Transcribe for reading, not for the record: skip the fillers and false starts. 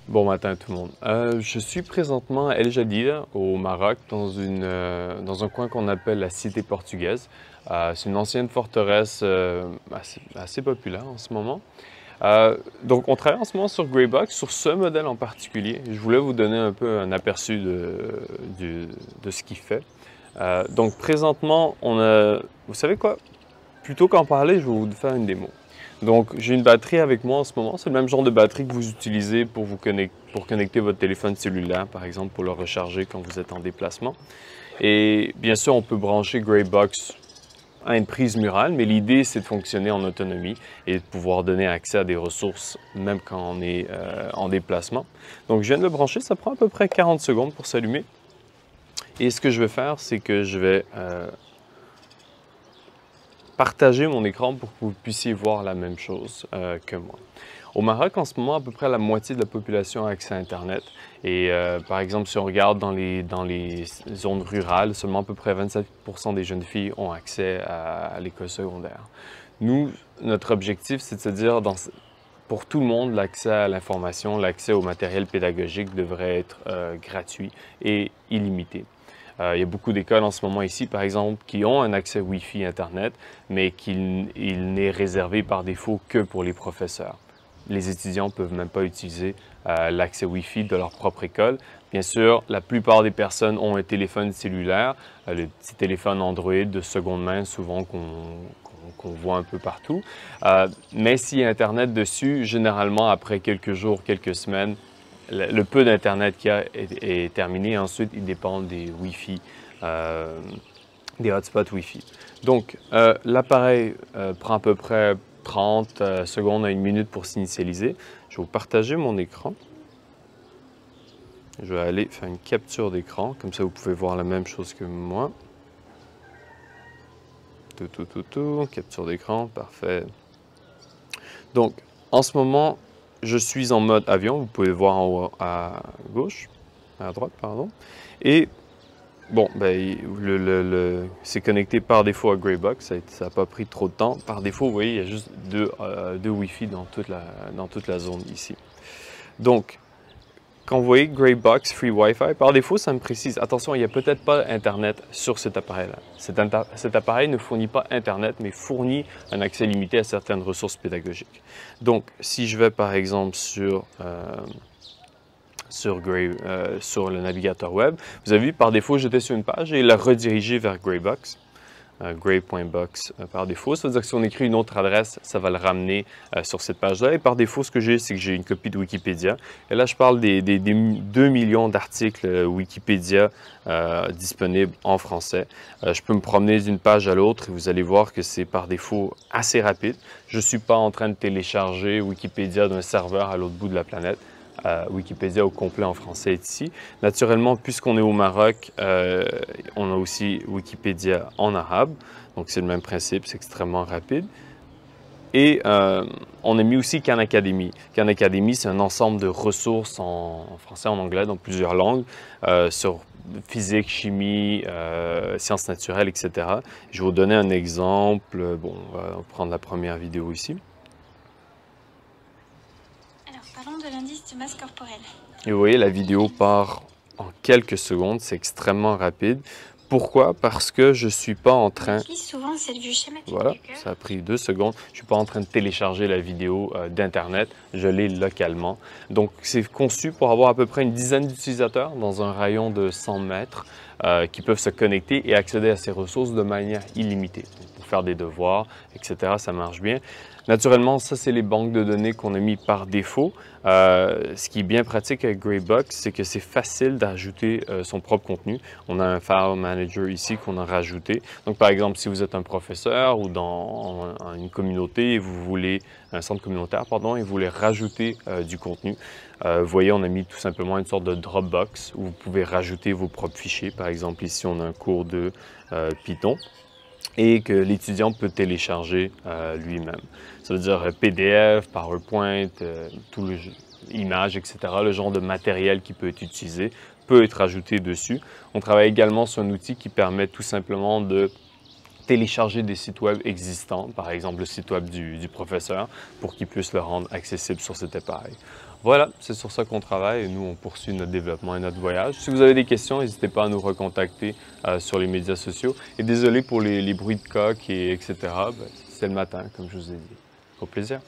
Bon matin tout le monde. Je suis présentement à El Jadida, au Maroc, dans un coin qu'on appelle la Cité portugaise. C'est une ancienne forteresse assez populaire en ce moment. Donc, on travaille en ce moment sur Greybox, sur ce modèle en particulier. Je voulais vous donner un peu un aperçu de ce qu'il fait. Donc, présentement, vous savez quoi? Plutôt qu'en parler, je vais vous faire une démo. Donc, j'ai une batterie avec moi en ce moment. C'est le même genre de batterie que vous utilisez pour pour connecter votre téléphone cellulaire, par exemple, pour le recharger quand vous êtes en déplacement. Et bien sûr, on peut brancher Greybox à une prise murale, mais l'idée, c'est de fonctionner en autonomie et de pouvoir donner accès à des ressources, même quand on est en déplacement. Donc, je viens de le brancher. Ça prend à peu près 40 secondes pour s'allumer. Et ce que je vais faire, c'est que je vais partager mon écran pour que vous puissiez voir la même chose que moi. Au Maroc, en ce moment, à peu près la moitié de la population a accès à Internet. Et par exemple, si on regarde dans les zones rurales, seulement à peu près 27% des jeunes filles ont accès à l'école secondaire. Nous, notre objectif, c'est de se dire, pour tout le monde, l'accès à l'information, l'accès au matériel pédagogique devrait être gratuit et illimité. Il y a beaucoup d'écoles en ce moment ici, par exemple, qui ont un accès Wi-Fi Internet, mais il n'est réservé par défaut que pour les professeurs. Les étudiants ne peuvent même pas utiliser l'accès Wi-Fi de leur propre école. Bien sûr, la plupart des personnes ont un téléphone cellulaire, le petit téléphone Android de seconde main, souvent qu'on voit un peu partout. Mais s'il y a Internet dessus, généralement, après quelques jours, quelques semaines, le peu d'Internet qu'il y a est terminé. Ensuite, il dépend des Wi-Fi, des hotspots Wi-Fi. Donc, l'appareil prend à peu près 30 secondes à 1 minute pour s'initialiser. Je vais vous partager mon écran. Je vais aller faire une capture d'écran. Comme ça, vous pouvez voir la même chose que moi. Capture d'écran, parfait. Donc, en ce moment, je suis en mode avion, vous pouvez le voir en haut à gauche, à droite, pardon. Et bon, c'est connecté par défaut à Greybox, ça n'a pas pris trop de temps. Par défaut, vous voyez, il y a juste deux Wi-Fi dans toute la zone ici. Donc, quand vous voyez Greybox Free Wi-Fi, par défaut, ça me précise, attention, il n'y a peut-être pas Internet sur cet appareil-là. Cet appareil ne fournit pas Internet, mais fournit un accès limité à certaines ressources pédagogiques. Donc, si je vais par exemple sur le navigateur web, vous avez vu, par défaut, j'étais sur une page et il a redirigé vers Greybox. Grey.box par défaut. Ça veut dire que si on écrit une autre adresse, ça va le ramener sur cette page-là. Et par défaut, ce que j'ai, c'est que j'ai une copie de Wikipédia. Et là, je parle des 2 millions d'articles Wikipédia disponibles en français. Je peux me promener d'une page à l'autre et vous allez voir que c'est par défaut assez rapide. Je ne suis pas en train de télécharger Wikipédia d'un serveur à l'autre bout de la planète. Wikipédia au complet en français est ici. Naturellement, puisqu'on est au Maroc, on a aussi Wikipédia en arabe. Donc, c'est le même principe, c'est extrêmement rapide. Et on a mis aussi Khan Academy. Khan Academy, c'est un ensemble de ressources en français, en anglais, dans plusieurs langues, sur physique, chimie, sciences naturelles, etc. Je vais vous donner un exemple. Bon, on va prendre la première vidéo ici. Parlons de l'indice de masse corporelle. Et vous voyez, la vidéo part en quelques secondes, c'est extrêmement rapide. Pourquoi? Parce que je ne suis pas en train... On utilise souvent cette vue schématique. Voilà, ça a pris 2 secondes. Je ne suis pas en train de télécharger la vidéo d'Internet, je l'ai localement. Donc, c'est conçu pour avoir à peu près une dizaine d'utilisateurs dans un rayon de 100 mètres qui peuvent se connecter et accéder à ces ressources de manière illimitée. Donc, pour faire des devoirs, etc., ça marche bien. Naturellement, ça, c'est les banques de données qu'on a mis par défaut. Ce qui est bien pratique avec Greybox, c'est que c'est facile d'ajouter son propre contenu. On a un file manager ici qu'on a rajouté. Donc, par exemple, si vous êtes un professeur ou dans une communauté et vous voulez, un centre communautaire, pardon, et vous voulez rajouter du contenu, vous voyez, on a mis tout simplement une sorte de Dropbox où vous pouvez rajouter vos propres fichiers. Par exemple, ici, on a un cours de Python et que l'étudiant peut télécharger lui-même. Ça veut dire PDF, PowerPoint, images, etc. Le genre de matériel qui peut être utilisé peut être ajouté dessus. On travaille également sur un outil qui permet tout simplement de télécharger des sites web existants, par exemple le site web du professeur, pour qu'il puisse le rendre accessible sur cet appareil. Voilà, c'est sur ça qu'on travaille et nous, on poursuit notre développement et notre voyage. Si vous avez des questions, n'hésitez pas à nous recontacter sur les médias sociaux. Et désolé pour les bruits de coq et etc. Ben, c'est le matin, comme je vous ai dit. Au plaisir.